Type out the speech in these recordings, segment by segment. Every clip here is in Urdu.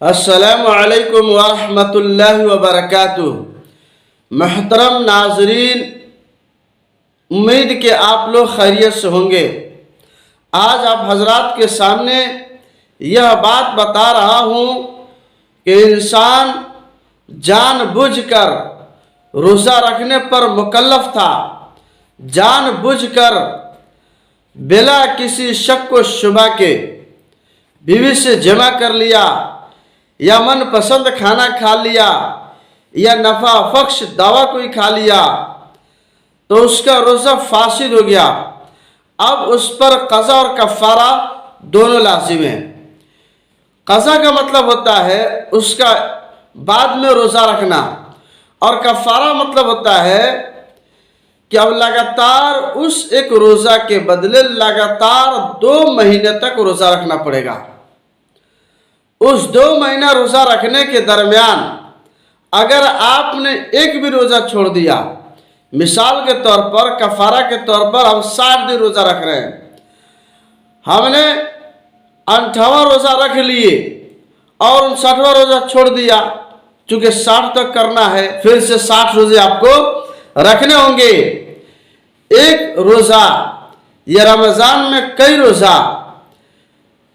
السلام علیکم ورحمۃ اللہ وبرکاتہ۔ محترم ناظرین، امید کہ آپ لوگ خیریت سے ہوں گے۔ آج آپ حضرات کے سامنے یہ بات بتا رہا ہوں کہ انسان جان بوجھ کر روزہ رکھنے پر مکلف تھا، جان بوجھ کر بلا کسی شک و شبہ کے بیوی سے جمع کر لیا، یا من پسند کھانا کھا لیا، یا نفع بخش دوا کوئی کھا لیا تو اس کا روزہ فاسد ہو گیا۔ اب اس پر قضا اور کفارہ دونوں لازم ہیں۔ قضا کا مطلب ہوتا ہے اس کا بعد میں روزہ رکھنا، اور کفارہ مطلب ہوتا ہے کہ اب لگاتار اس ایک روزہ کے بدلے لگاتار 2 مہینے تک روزہ رکھنا پڑے گا۔ اس 2 مہینہ روزہ رکھنے کے درمیان اگر آپ نے ایک بھی روزہ چھوڑ دیا، مثال کے طور پر کفارہ کے طور پر ہم 60 دن روزہ رکھ رہے ہیں، ہم نے 58 روزہ رکھ لیے اور 59واں روزہ چھوڑ دیا، چونکہ 60 تک کرنا ہے، پھر سے 60 روزے آپ کو رکھنے ہوں گے۔ ایک روزہ یا رمضان میں کئی روزہ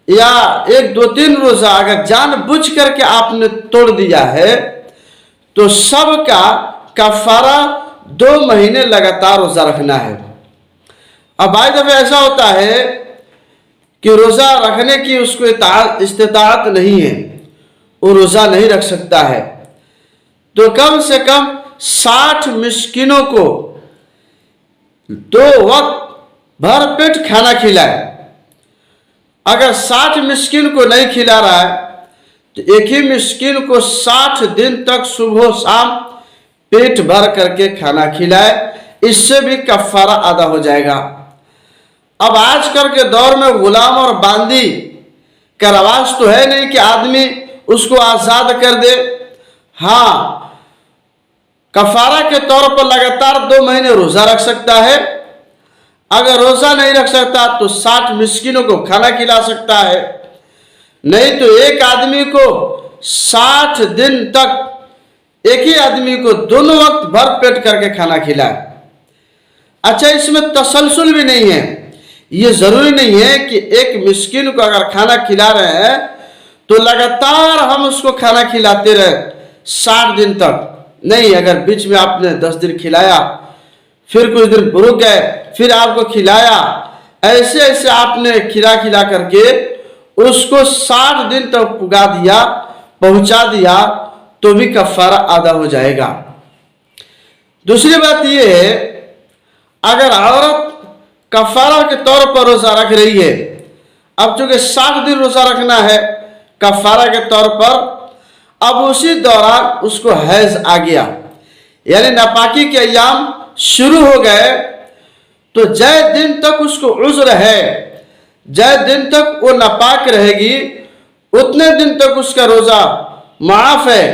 یا 1-2-3 روزہ اگر جان بوجھ کر کے آپ نے توڑ دیا ہے تو سب کا کفارہ 2 مہینے لگاتار روزہ رکھنا ہے۔ اب بعض دفعہ ایسا ہوتا ہے کہ روزہ رکھنے کی اس کو استطاعت نہیں ہے، وہ روزہ نہیں رکھ سکتا ہے، تو کم سے کم 60 مسکینوں کو 2 وقت بھر پیٹ کھانا کھلائے۔ اگر 60 مسکین کو نہیں کھلا رہا ہے تو ایک ہی مسکین کو 60 دن تک صبح و شام پیٹ بھر کر کے کھانا کھلائے، اس سے بھی کفارہ ادا ہو جائے گا۔ اب آج کل کے دور میں غلام اور باندی کا رواج تو ہے نہیں کہ آدمی اس کو آزاد کر دے۔ ہاں، کفارہ کے طور پر لگاتار 2 مہینے روزہ رکھ سکتا ہے، اگر روزہ نہیں رکھ سکتا تو 60 مسکینوں کو کھانا کھلا سکتا ہے، نہیں تو ایک آدمی کو 60 دن تک ایک ہی آدمی کو دونوں وقت بھر پیٹ کر کے کھانا کھلائے۔ اچھا، اس میں تسلسل بھی نہیں ہے، یہ ضروری نہیں ہے کہ ایک مسکین کو اگر کھانا کھلا رہے ہیں تو لگاتار ہم اس کو کھانا کھلاتے رہے 60 دن تک، نہیں، اگر بیچ میں آپ نے 10 دن کھلایا، پھر کچھ دن رک گئے، پھر آپ کو کھلایا، ایسے آپ نے کھلا کر کے اس کو 60 دن تک پہنچا دیا تو بھی کفارہ ادا ہو جائے گا۔ دوسری بات یہ ہے، اگر عورت کفارہ کے طور پر روزہ رکھ رہی ہے، اب چونکہ 60 دن روزہ رکھنا ہے کفارہ کے طور پر، اب اسی دوران اس کو حیض آ گیا، یعنی ناپاکی کے ایام شروع ہو گئے، تو جے دن تک اس کو عذر ہے، جے دن تک وہ ناپاک رہے گی، اتنے دن تک اس کا روزہ معاف ہے۔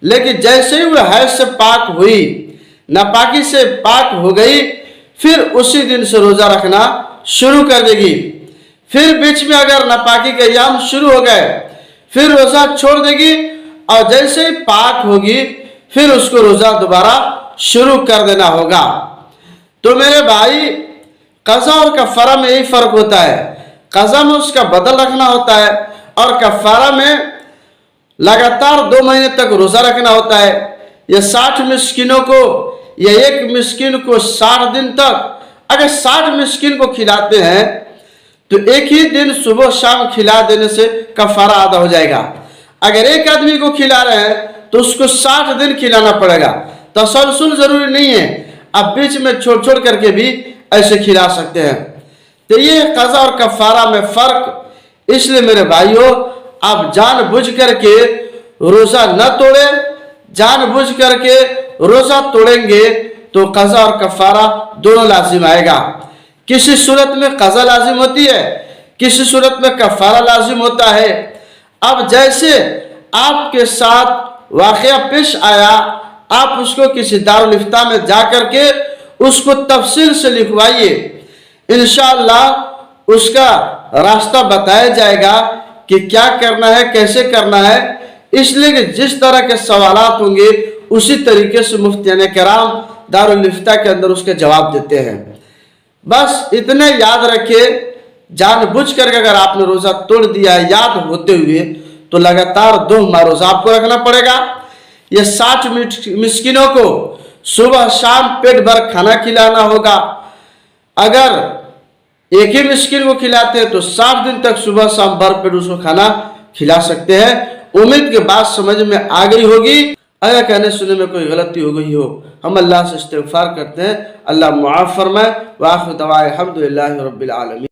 لیکن جیسے ہی وہ حیض سے پاک ہوئی، ناپاکی سے پاک ہو گئی، پھر اسی دن سے روزہ رکھنا شروع کر دے گی۔ پھر بیچ میں اگر ناپاکی کے ایام شروع ہو گئے، پھر روزہ چھوڑ دے گی، اور جیسے ہی پاک ہوگی پھر اس کو روزہ دوبارہ شروع کر دینا ہوگا۔ تو میرے بھائی، قضا اور کفارہ میں یہی فرق ہوتا ہے، قضا میں اس کا بدل رکھنا ہوتا ہے، اور کفارہ میں لگاتار 2 مہینے تک روزہ رکھنا ہوتا ہے۔ یہ 60 مسکینوں کو یا ایک مسکین کو 60 دن تک، اگر 60 مسکین کو کھلاتے ہیں تو ایک ہی دن صبح شام کھلا دینے سے کفارہ ادا ہو جائے گا۔ اگر ایک آدمی کو کھلا رہے ہیں تو اس کو 60 دن کھلانا پڑے گا۔ تسلسل ضروری نہیں ہے، اب بیچ میں چھوڑ کر کے بھی ایسے کھلا سکتے ہیں۔ تو یہ قضا اور کفارہ میں فرق، اس لیے میرے بھائیوں، آپ جان بوجھ کر کے روزہ نہ توڑیں۔ جان بوجھ کر کے روزہ توڑیں گے تو قضا اور کفارہ دونوں لازم آئے گا۔ کسی صورت میں قضا لازم ہوتی ہے، کسی صورت میں کفارہ لازم ہوتا ہے۔ اب جیسے آپ کے ساتھ واقعہ پیش آیا، آپ اس کو کسی دارالافتاء میں جا کر کے اس کو تفصیل سے لکھوائیے، انشاءاللہ اس کا راستہ بتایا جائے گا کہ کیا کرنا ہے، کیسے کرنا ہے۔ اس لیے کہ جس طرح کے سوالات ہوں گے اسی طریقے سے مفتیان کرام دارالافتاء کے اندر اس کے جواب دیتے ہیں۔ بس اتنے یاد رکھے، جان بوجھ کر کے اگر آپ نے روزہ توڑ دیا ہے یاد ہوتے ہوئے تو لگاتار 2 ماہ روزہ آپ کو رکھنا پڑے گا۔ یہ 60 مسکینوں کو صبح شام پیٹ بھر کھانا کھلانا ہوگا۔ اگر ایک ہی مسکین کو کھلاتے ہیں تو 60 دن تک صبح شام بھر پیٹ اس کو کھانا کھلا سکتے ہیں۔ امید کے بات سمجھ میں آ گئی ہوگی۔ اگر کہنے سننے میں کوئی غلطی ہو گئی ہو ہم اللہ سے استغفار کرتے ہیں، اللہ معاف فرمائے۔ وآخر دعوانا الحمدللہ رب العالمین۔